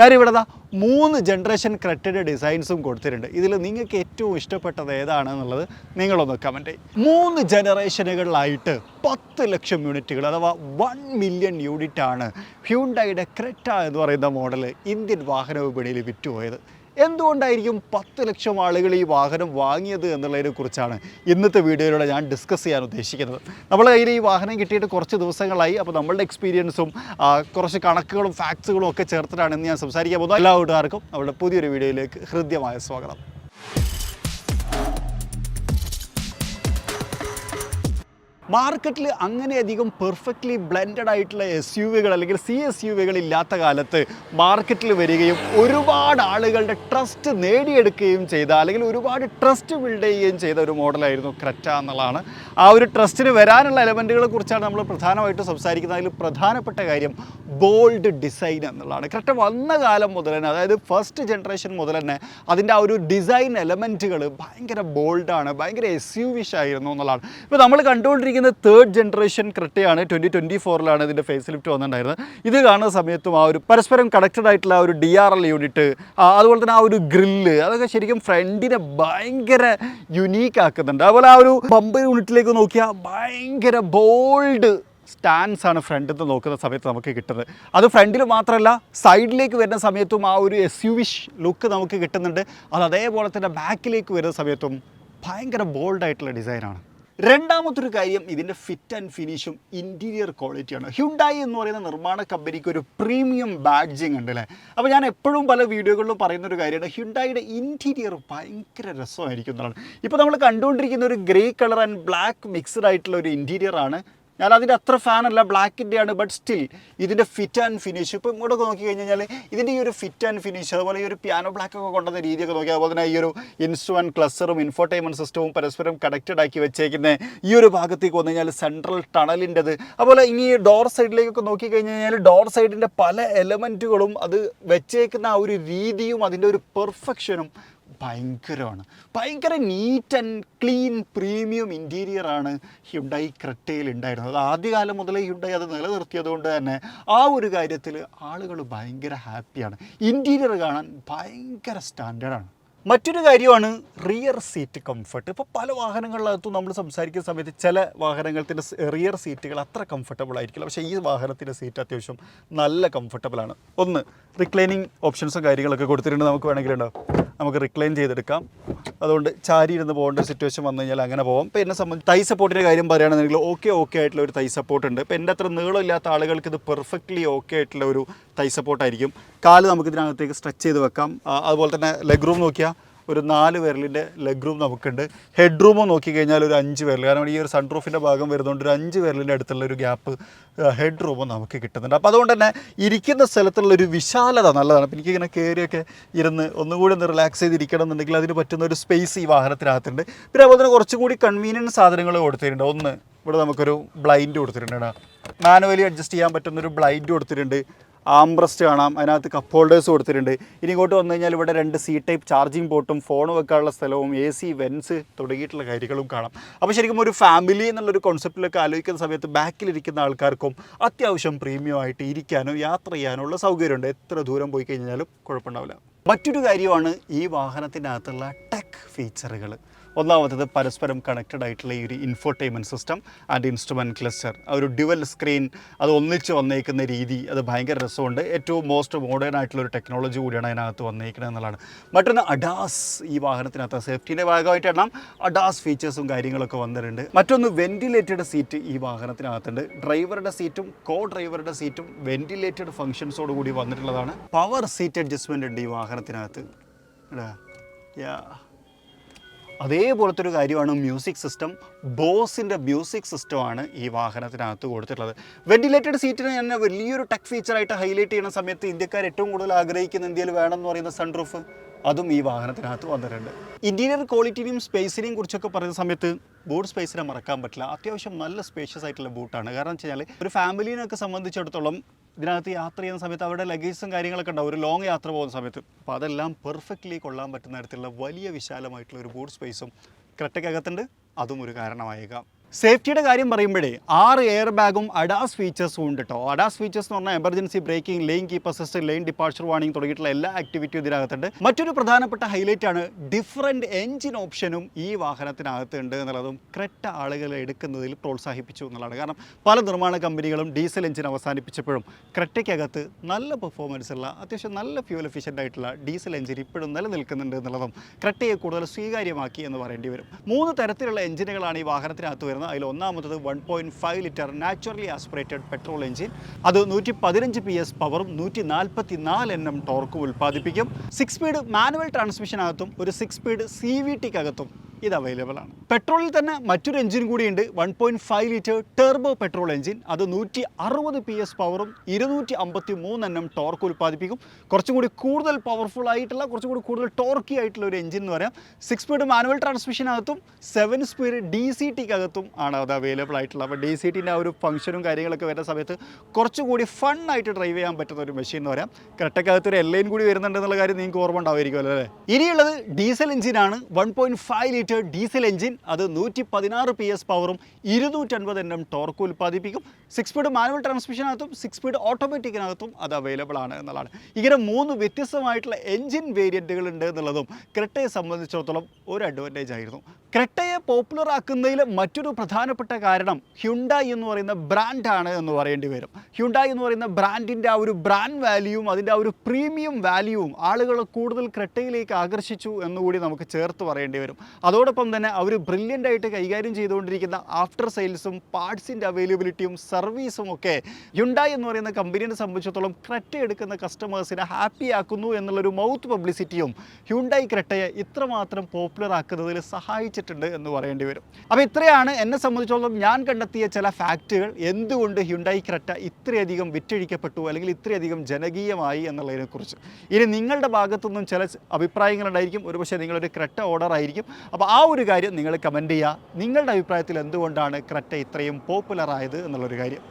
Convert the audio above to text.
ഞാനിവിടെ 3 ജനറേഷൻ ക്രെറ്റയുടെ ഡിസൈൻസും കൊടുത്തിട്ടുണ്ട്. ഇതിൽ നിങ്ങൾക്ക് ഏറ്റവും ഇഷ്ടപ്പെട്ടത് ഏതാണെന്നുള്ളത് നിങ്ങളൊന്ന് കമൻറ്റ് ചെയ്യും. 3 ജനറേഷനുകളിലായിട്ട് 10 ലക്ഷം യൂണിറ്റുകൾ അഥവാ 1 മില്യൺ യൂണിറ്റാണ് ഹ്യുണ്ടായിയുടെ ക്രെറ്റ എന്ന് പറയുന്ന മോഡൽ ഇന്ത്യൻ വാഹന വിപണിയിൽ വിറ്റുപോയത്. എന്തുകൊണ്ടായിരിക്കും 10 ലക്ഷം ആളുകൾ ഈ വാഹനം വാങ്ങിയത് എന്നുള്ളതിനെ കുറിച്ചാണ് ഇന്നത്തെ വീഡിയോയിലൂടെ ഞാൻ ഡിസ്കസ് ചെയ്യാൻ ഉദ്ദേശിക്കുന്നത്. നമ്മൾ കയ്യിൽ ഈ വാഹനം കിട്ടിയിട്ട് കുറച്ച് ദിവസങ്ങളായി. അപ്പോൾ നമ്മളുടെ എക്സ്പീരിയൻസും കുറച്ച് കണക്കുകളും ഫാക്ട്സുകളും ഒക്കെ ചേർത്തിട്ടാണ് ഇന്ന് ഞാൻ സംസാരിക്കാൻ പോകുന്നത്. എല്ലാ കൂട്ടുകാർക്കും നമ്മുടെ പുതിയൊരു വീഡിയോയിലേക്ക് ഹൃദ്യമായ സ്വാഗതം. മാർക്കറ്റിൽ അങ്ങനെയധികം പെർഫെക്റ്റ്ലി ബ്ലെൻഡഡ് ആയിട്ടുള്ള SUV-കൾ അല്ലെങ്കിൽ CSUV-കൾ ഇല്ലാത്ത കാലത്ത് മാർക്കറ്റിൽ വരികയും ഒരുപാട് ആളുകളുടെ ട്രസ്റ്റ് നേടിയെടുക്കുകയും ചെയ്ത അല്ലെങ്കിൽ ഒരുപാട് ട്രസ്റ്റ് ബിൽഡ് ചെയ്യുകയും ചെയ്ത ഒരു മോഡലായിരുന്നു ക്രെറ്റ എന്നുള്ളതാണ്. ആ ഒരു ട്രസ്റ്റിന് വരാനുള്ള എലമെൻറ്റുകളെ കുറിച്ചാണ് നമ്മൾ പ്രധാനമായിട്ടും സംസാരിക്കുന്നത്. അതിൽ പ്രധാനപ്പെട്ട കാര്യം ബോൾഡ് ഡിസൈൻ എന്നുള്ളതാണ്. ക്രെറ്റ വന്ന കാലം മുതൽ തന്നെ, അതായത് ഫസ്റ്റ് ജനറേഷൻ മുതൽ തന്നെ അതിൻ്റെ ആ ഒരു ഡിസൈൻ എലമെൻറ്റുകൾ ഭയങ്കര ബോൾഡാണ്, ഭയങ്കര SUV-ഷ് ആയിരുന്നു എന്നുള്ളതാണ്. ഇപ്പോൾ നമ്മൾ കണ്ടുകൊണ്ടിരിക്കുന്ന 3rd ജനറേഷൻ ക്രെറ്റയാണ്. 2024 ഇതിൻ്റെ ഫേസ് ലിഫ്റ്റ് വന്നിട്ടുണ്ടായിരുന്നത്. ഇത് കാണുന്ന സമയത്തും ആ ഒരു പരസ്പരം കണക്റ്റഡ് ആയിട്ടുള്ള ആ ഒരു DRL യൂണിറ്റ്, അതുപോലെ തന്നെ ആ ഒരു ഗ്രില്ല്, അതൊക്കെ ശരിക്കും ഫ്രണ്ടിനെ ഭയങ്കര യുണീക്ക് ആക്കുന്നുണ്ട്. അതുപോലെ ആ ഒരു ബമ്പർ യൂണിറ്റിലേക്ക് നോക്കിയാൽ ഭയങ്കര ബോൾഡ് സ്റ്റാൻസ് ആണ് ഫ്രണ്ടിൽ നിന്ന് നോക്കുന്ന സമയത്ത് നമുക്ക് കിട്ടുന്നത്. അത് ഫ്രണ്ടിൽ മാത്രമല്ല സൈഡിലേക്ക് വരുന്ന സമയത്തും ആ ഒരു SUV-ഷ് ലുക്ക് നമുക്ക് കിട്ടുന്നുണ്ട്. അത് അതേപോലെ തന്നെ ബാക്കിലേക്ക് വരുന്ന സമയത്തും ഭയങ്കര ബോൾഡായിട്ടുള്ള ഡിസൈനാണ്. രണ്ടാമത്തൊരു കാര്യം ഇതിൻ്റെ ഫിറ്റ് ആൻഡ് ഫിനിഷും ഇൻറ്റീരിയർ ക്വാളിറ്റിയാണ്. ഹ്യുണ്ടായി എന്ന് പറയുന്ന നിർമ്മാണ കമ്പനിക്ക് ഒരു പ്രീമിയം ബാഡ്ജിങ് ഉണ്ട് അല്ലേ. അപ്പോൾ ഞാൻ എപ്പോഴും പല വീഡിയോകളിലും പറയുന്നൊരു കാര്യമാണ്, ഹ്യുണ്ടായിയുടെ ഇൻറ്റീരിയർ ഭയങ്കര രസമായിരിക്കും എന്നുള്ളതാണ്. ഇപ്പോൾ നമ്മൾ കണ്ടുകൊണ്ടിരിക്കുന്ന ഒരു grey colour and black mixed ആയിട്ടുള്ള ഒരു ഇൻറ്റീരിയറാണ്. ഞാൻ അതിൻ്റെ അത്ര ഫാനല്ല, ബ്ലാക്കിൻ്റെയാണ്. ബട്ട് സ്റ്റിൽ ഇതിൻ്റെ ഫിറ്റ് ആൻഡ് ഫിനിഷ് ഇപ്പോൾ ഇങ്ങോട്ടൊക്കെ നോക്കി കഴിഞ്ഞാൽ ഇതിൻ്റെ ഈ ഒരു ഫിറ്റ് ആൻഡ് ഫിനിഷ്, അതുപോലെ ഈ ഒരു പിയാനോ ബ്ലാക്ക് ഒക്കെ കൊണ്ടുവന്ന രീതിയൊക്കെ നോക്കി, അതുപോലെ തന്നെ ഈ ഒരു ഇൻസ്ട്രുമെൻറ്റ് ക്ലസ്റ്ററും ഇൻഫോർടൈൻമെൻറ്റ് സിസ്റ്റവും പരസ്പരം കണക്റ്റഡ് ആക്കി വെച്ചേക്കുന്ന ഈ ഒരു ഭാഗത്തേക്ക് വന്നു കഴിഞ്ഞാൽ സെൻട്രൽ ടണലിൻ്റെത്, അതുപോലെ ഇനി ഡോർ സൈഡിലേക്കൊക്കെ നോക്കി കഴിഞ്ഞ് കഴിഞ്ഞാൽ ഡോർ സൈഡിൻ്റെ പല എലമെൻറ്റുകളും അത് വെച്ചേക്കുന്ന ആ ഒരു രീതിയും അതിൻ്റെ ഒരു പെർഫെക്ഷനും ഭയങ്കരമാണ്. ഭയങ്കര നീറ്റ് ആൻഡ് ക്ലീൻ പ്രീമിയം ഇൻറ്റീരിയറാണ് ഹ്യുണ്ടായി ക്രെറ്റയിൽ ഉണ്ടായിരുന്നത്. ആദ്യകാലം മുതലേ ഹ്യുണ്ടായി അത് നിലനിർത്തിയത് കൊണ്ട് തന്നെ ആ ഒരു കാര്യത്തിൽ ആളുകൾ ഭയങ്കര ഹാപ്പിയാണ്. ഇൻറ്റീരിയർ കാണാൻ ഭയങ്കര സ്റ്റാൻഡേർഡാണ്. മറ്റൊരു കാര്യമാണ് റിയർ സീറ്റ് കംഫർട്ട്. ഇപ്പോൾ പല വാഹനങ്ങളിനകത്തും നമ്മൾ സംസാരിക്കുന്ന സമയത്ത് ചില വാഹനങ്ങളുടെ റിയർ സീറ്റുകൾ അത്ര കംഫർട്ടബിൾ ആയിരിക്കില്ല. പക്ഷേ ഈ വാഹനത്തിൻ്റെ സീറ്റ് അത്യാവശ്യം നല്ല കംഫർട്ടബിളാണ്. ഒന്ന് റിക്ലൈനിങ് ഓപ്ഷൻസും കാര്യങ്ങളൊക്കെ കൊടുത്തിട്ടുണ്ട്. നമുക്ക് വേണമെങ്കിലുണ്ടോ നമുക്ക് റിക്ലൈൻ ചെയ്തെടുക്കാം. അതുകൊണ്ട് ചാരി ഇരുന്ന് പോകേണ്ട ഒരു സിറ്റുവേഷൻ വന്നു കഴിഞ്ഞാൽ അങ്ങനെ പോകാം. ഇപ്പോൾ എന്നെ സംബന്ധിച്ച് തൈ സപ്പോർട്ടിൻ്റെ കാര്യം പറയുകയാണെന്നുണ്ടെങ്കിൽ ഓക്കെ ആയിട്ടുള്ള ഒരു തൈ സപ്പോർട്ട് ഉണ്ട്. ഇപ്പോൾ എൻ്റെ അത്ര നീളമില്ലാത്ത ആളുകൾക്ക് ഇത് പെർഫെക്റ്റ്ലി ഓക്കെ ആയിട്ടുള്ള ഒരു തൈ സപ്പോർട്ടായിരിക്കും. കാല് നമുക്കിതിനകത്തേക്ക് സ്ട്രെച്ച് ചെയ്ത് വെക്കാം. അതുപോലെ തന്നെ ലെഗ് റൂം നോക്കിയാൽ ഒരു 4 വിരലിൻ്റെ ലെഗ് റൂം നമുക്കുണ്ട്. ഹെഡ് റൂമോ നോക്കിക്കഴിഞ്ഞാൽ ഒരു 5 വിരൽ, കാരണം ഈ ഒരു സൺറൂഫിൻ്റെ ഭാഗം വരുന്നതുകൊണ്ട് ഒരു 5 വിരലിൻ്റെ അടുത്തുള്ള ഒരു ഗ്യാപ്പ് ഹെഡ് റൂമോ നമുക്ക് കിട്ടുന്നുണ്ട്. അപ്പോൾ അതുകൊണ്ട് തന്നെ ഇരിക്കുന്ന സ്ഥലത്തുള്ളൊരു വിശാലത നല്ലതാണ്. അപ്പോൾ എനിക്കിങ്ങനെ കയറിയൊക്കെ ഇരുന്ന് ഒന്നുകൂടി ഒന്ന് റിലാക്സ് ചെയ്തിരിക്കണം എന്നുണ്ടെങ്കിൽ അതിന് പറ്റുന്ന ഒരു സ്പേസ് ഈ വാഹനത്തിനകത്തുണ്ട്. പിന്നെ അതുപോലെ തന്നെ കുറച്ചും കൂടി കൺവീനിയൻറ്റ് സാധനങ്ങൾ കൊടുത്തിട്ടുണ്ട്. ഒന്ന് ഇവിടെ നമുക്കൊരു ബ്ലൈൻഡ് കൊടുത്തിട്ടുണ്ട്, മാനുവലി അഡ്ജസ്റ്റ് ചെയ്യാൻ പറ്റുന്നൊരു ബ്ലൈൻഡ് കൊടുത്തിട്ടുണ്ട്. ആംബ്രസ്റ്റ് കാണാം, അതിനകത്ത് കപ്പ് ഹോൾഡേഴ്സ് കൊടുത്തിട്ടുണ്ട്. ഇനി ഇങ്ങോട്ട് വന്നു കഴിഞ്ഞാൽ ഇവിടെ 2 C ടൈപ്പ് ചാർജിങ് പോർട്ടും ഫോൺ വെക്കാനുള്ള സ്ഥലവും AC വെൻസ് തുടങ്ങിയിട്ടുള്ള കാര്യങ്ങളും കാണാം. അപ്പോൾ ശരിക്കും ഒരു ഫാമിലി എന്നുള്ളൊരു കോൺസെപ്റ്റിലൊക്കെ ആലോചിക്കുന്ന സമയത്ത് ബാക്കിലിരിക്കുന്ന ആൾക്കാർക്കും അത്യാവശ്യം പ്രീമിയം ആയിട്ട് ഇരിക്കാനോ യാത്ര ചെയ്യാനുള്ള സൗകര്യമുണ്ട്. എത്ര ദൂരം പോയി കഴിഞ്ഞാലും കുഴപ്പമുണ്ടാവില്ല. മറ്റൊരു കാര്യമാണ് ഈ വാഹനത്തിനകത്തുള്ള ടെക് ഫീച്ചറുകൾ. ഒന്നാമത്തത് പരസ്പരം കണക്റ്റഡ് ആയിട്ടുള്ള ഈ ഒരു infotainment system and instrument cluster, ആ ഒരു ഡ്യുവൽ സ്ക്രീൻ അത് ഒന്നിച്ച് വന്നേക്കുന്ന രീതി അത് ഭയങ്കര രസമുണ്ട്. ഏറ്റവും മോസ്റ്റ് മോഡേൺ ആയിട്ടുള്ള ഒരു ടെക്നോളജി കൂടിയാണ് അതിനകത്ത് വന്നേക്കുന്നത് എന്നുള്ളതാണ്. മറ്റൊന്ന് അഡാസ്, ഈ വാഹനത്തിനകത്ത് സേഫ്റ്റിൻ്റെ ഭാഗമായിട്ട് എണ്ണം അഡാസ് ഫീച്ചേഴ്സും കാര്യങ്ങളൊക്കെ വന്നിട്ടുണ്ട്. മറ്റൊന്ന് വെൻറ്റിലേറ്റഡ് സീറ്റ് ഈ വാഹനത്തിനകത്തുണ്ട്. ഡ്രൈവറുടെ സീറ്റും കോ ഡ്രൈവറുടെ സീറ്റും വെൻറ്റിലേറ്റഡ് ഫങ്ഷൻസോട് കൂടി വന്നിട്ടുള്ളതാണ്. പവർ സീറ്റ് അഡ്ജസ്റ്റ്മെൻ്റ് ഉണ്ട് ഈ വാഹനത്തിനകത്ത്. അതേപോലത്തെ ഒരു കാര്യമാണ് മ്യൂസിക് സിസ്റ്റം. ബോസിൻ്റെ മ്യൂസിക് സിസ്റ്റമാണ് ഈ വാഹനത്തിനകത്ത് കൊടുത്തിട്ടുള്ളത്. വെൻറ്റിലേറ്റഡ് സീറ്റിന് തന്നെ വലിയൊരു ടെക് ഫീച്ചറായിട്ട് ഹൈലൈറ്റ് ചെയ്യുന്ന സമയത്ത് ഇന്ത്യക്കാർ ഏറ്റവും കൂടുതൽ ആഗ്രഹിക്കുന്ന ഇന്ത്യയിൽ വേണമെന്ന് പറയുന്ന സൺറൂഫ്, അതും ഈ വാഹനത്തിനകത്ത് വന്നിട്ടുണ്ട്. ഇൻറ്റീരിയർ ക്വാളിറ്റിയും സ്പേസിനെയും കുറിച്ചൊക്കെ പറയുന്ന സമയത്ത് ബൂട്ട് സ്പേസിനെ മറക്കാൻ പറ്റില്ല. അത്യാവശ്യം നല്ല സ്പേഷ്യസ് ആയിട്ടുള്ള ബൂട്ടാണ്. കാരണം വെച്ച് കഴിഞ്ഞാൽ ഒരു ഫാമിലീനൊക്കെ സംബന്ധിച്ചിടത്തോളം ഇതിനകത്ത് യാത്ര ചെയ്യുന്ന സമയത്ത് അവിടെ ലഗേജും കാര്യങ്ങളൊക്കെ ഉണ്ടാവും ഒരു ലോങ് യാത്ര പോകുന്ന സമയത്ത്. അപ്പോൾ അതെല്ലാം പെർഫെക്റ്റ്ലി കൊള്ളാൻ പറ്റുന്ന തരത്തിലുള്ള വലിയ വിശാലമായിട്ടുള്ള ഒരു ബൂട്ട് സ്പേസും ക്രെറ്റയ്ക്കകത്തുണ്ട്. അതും ഒരു കാരണമായേക്കാം. സേഫ്റ്റിയുടെ കാര്യം പറയുമ്പോഴേ 6 എയർ ബാഗും അഡാസ് ഫീച്ചേഴ്സും ഉണ്ട് കേട്ടോ. അഡാസ് ഫീച്ചേഴ്സ് എന്ന് പറഞ്ഞാൽ emergency braking, lane keep assist, lane departure warning തുടങ്ങിയിട്ടുള്ള എല്ലാ ആക്ടിവിറ്റിയും ഇതിനകത്തുണ്ട്. മറ്റൊരു പ്രധാനപ്പെട്ട ഹൈലൈറ്റ് ആണ് ഡിഫറൻറ്റ് എഞ്ചിൻ ഓപ്ഷനും ഈ വാഹനത്തിനകത്ത് ഉണ്ട് എന്നുള്ളതും ക്രെറ്റ ആളുകളെ എടുക്കുന്നതിൽ പ്രോത്സാഹിപ്പിച്ചു എന്നുള്ളതാണ്. കാരണം പല നിർമ്മാണ കമ്പനികളും ഡീസൽ എഞ്ചിൻ അവസാനിപ്പിച്ചപ്പോഴും ക്രെറ്റയ്ക്കകത്ത് നല്ല പെർഫോമൻസ് ഉള്ള അത്യാവശ്യം നല്ല ഫ്യൂൽ എഫിഷ്യൻ്റ് ആയിട്ടുള്ള ഡീസൽ എഞ്ചിൻ ഇപ്പോഴും നിലനിൽക്കുന്നുണ്ട് എന്നുള്ളതും ക്രെറ്റയെ കൂടുതൽ സ്വീകാര്യമാക്കി എന്ന് പറയേണ്ടി വരും. 3 തരത്തിലുള്ള എഞ്ചിനുകളാണ് ഈ വാഹനത്തിനകത്ത് വരുന്നത്. അതിൽ ഒന്നാമത്തത് 1.5 litre naturally aspirated petrol engine. അത് 115 PS പവറും 144 Nm ടോർക്കും ഉൽപ്പാദിപ്പിക്കും. 6 സ്പീഡ് മാനുവൽ ട്രാൻസ്മിഷനകത്തും ഒരു 6 സ്പീഡ് CVT-കകത്തും ഇത് അവൈലബിൾ ആണ്. പെട്രോളിൽ തന്നെ മറ്റൊരു എഞ്ചിൻ കൂടിയുണ്ട്, 1.5 ലിറ്റർ ടെർബോ പെട്രോൾ എഞ്ചിൻ. അത് 160 PS പവറും 253 Nm ടോർക്ക് ഉൽപ്പാദിപ്പിക്കും. കുറച്ചും കൂടി കൂടുതൽ പവർഫുൾ ആയിട്ടുള്ള, കുറച്ചും കൂടി കൂടുതൽ ടോർക്കി ആയിട്ടുള്ള ഒരു എഞ്ചിൻ എന്ന് പറയാം. 6 സ്പീഡ് മാനുവൽ ട്രാൻസ്മിഷനകത്തും 7 സ്പീഡ് DCT-കകത്തും ആണ് അത് അവൈലബിൾ ആയിട്ടുള്ളത്. അപ്പോൾ DCT-ൻ്റെ ആ ഒരു ഫംഗ്ഷനും കാര്യങ്ങളൊക്കെ വരുന്ന സമയത്ത് കുറച്ചുകൂടി ഫണ്ണായിട്ട് ഡ്രൈവ് ചെയ്യാൻ പറ്റുന്ന ഒരു മെഷീൻ എന്ന് പറയാം. ക്രെറ്റയ്ക്കകത്ത് ഒരു LN കൂടി വരുന്നുണ്ട് എന്നുള്ള കാര്യം നിങ്ങൾക്ക് ഓർമ്മ ഉണ്ടാവുമായിരിക്കുമല്ലോ അല്ലേ. ഇനിയുള്ളത് ഡീസൽ എഞ്ചിനാണ്. 1.5 ലിറ്റർ ഡീസൽ എഞ്ചിൻ. അത് 116 PS പവറും 250 Nm ടോർക്ക് ഉൽപ്പാദിപ്പിക്കും. 6 സ്പീഡ് മാനുവൽ ട്രാൻസ്മിഷനകത്തും 6 സ്പീഡ് ഓട്ടോമാറ്റിക്കിനകത്തും അത് അവൈലബിൾ ആണ് എന്നുള്ളതാണ്. ഇങ്ങനെ 3 വ്യത്യസ്തമായിട്ടുള്ള എഞ്ചിൻ വേരിയൻറ്റുകൾ ഉണ്ട് എന്നുള്ളതും ക്രെറ്റയെ സംബന്ധിച്ചിടത്തോളം ഒരു അഡ്വാൻറ്റേജ് ആയിരുന്നു. ക്രെറ്റയെ പോപ്പുലർ ആക്കുന്നതിൽ മറ്റൊരു പ്രധാനപ്പെട്ട കാരണം ഹ്യുണ്ടായി എന്ന് പറയുന്ന ബ്രാൻഡാണ് എന്ന് പറയേണ്ടി വരും. ഹ്യുണ്ടായി എന്ന് പറയുന്ന ബ്രാൻഡിൻ്റെ ആ ഒരു ബ്രാൻഡ് വാല്യൂവും അതിൻ്റെ ആ ഒരു പ്രീമിയം വാല്യൂവും ആളുകൾ കൂടുതൽ ക്രെറ്റയിലേക്ക് ആകർഷിച്ചു എന്നുകൂടി നമുക്ക് ചേർത്ത് പറയേണ്ടി വരും. അതോടൊപ്പം തന്നെ അവർ ബ്രില്യൻ്റ് ആയിട്ട് കൈകാര്യം ചെയ്തുകൊണ്ടിരിക്കുന്ന ആഫ്റ്റർ സെയിൽസും പാർട്സിൻ്റെ അവൈലബിലിറ്റിയും സർവീസും ഒക്കെ ഹ്യുണ്ടായി എന്ന് പറയുന്ന കമ്പനിയെ സംബന്ധിച്ചിടത്തോളം ക്രെറ്റ എടുക്കുന്ന കസ്റ്റമേഴ്സിനെ ഹാപ്പി ആക്കുന്നു എന്നുള്ളൊരു മൗത്ത് പബ്ലിസിറ്റിയും ഹ്യുണ്ടായി ക്രെറ്റയെ ഇത്രമാത്രം പോപ്പുലർ ആക്കുന്നതിൽ സഹായിച്ചിട്ടുണ്ട് എന്ന് പറയേണ്ടി വരും. അപ്പോൾ ഇത്രയാണ് എന്നെ സംബന്ധിച്ചിടത്തോളം ഞാൻ കണ്ടെത്തിയ ചില ഫാക്റ്റുകൾ എന്തുകൊണ്ട് ഹ്യുണ്ടായി ക്രെറ്റ ഇത്രയധികം വിറ്റഴിക്കപ്പെട്ടു അല്ലെങ്കിൽ ഇത്രയധികം ജനകീയമായി എന്നുള്ളതിനെക്കുറിച്ച്. ഇനി നിങ്ങളുടെ ഭാഗത്തുനിന്നും ചില അഭിപ്രായങ്ങളുണ്ടായിരിക്കും. ഒരുപക്ഷെ നിങ്ങളൊരു ക്രെറ്റ ഓർഡർ ആയിരിക്കും. അപ്പോൾ ആ ഒരു കാര്യം നിങ്ങൾ കമൻറ്റ് ചെയ്യുക. നിങ്ങളുടെ അഭിപ്രായത്തിൽ എന്തുകൊണ്ടാണ് ക്രെറ്റ ഇത്രയും പോപ്പുലർ ആയത് എന്നുള്ളൊരു കാര്യം.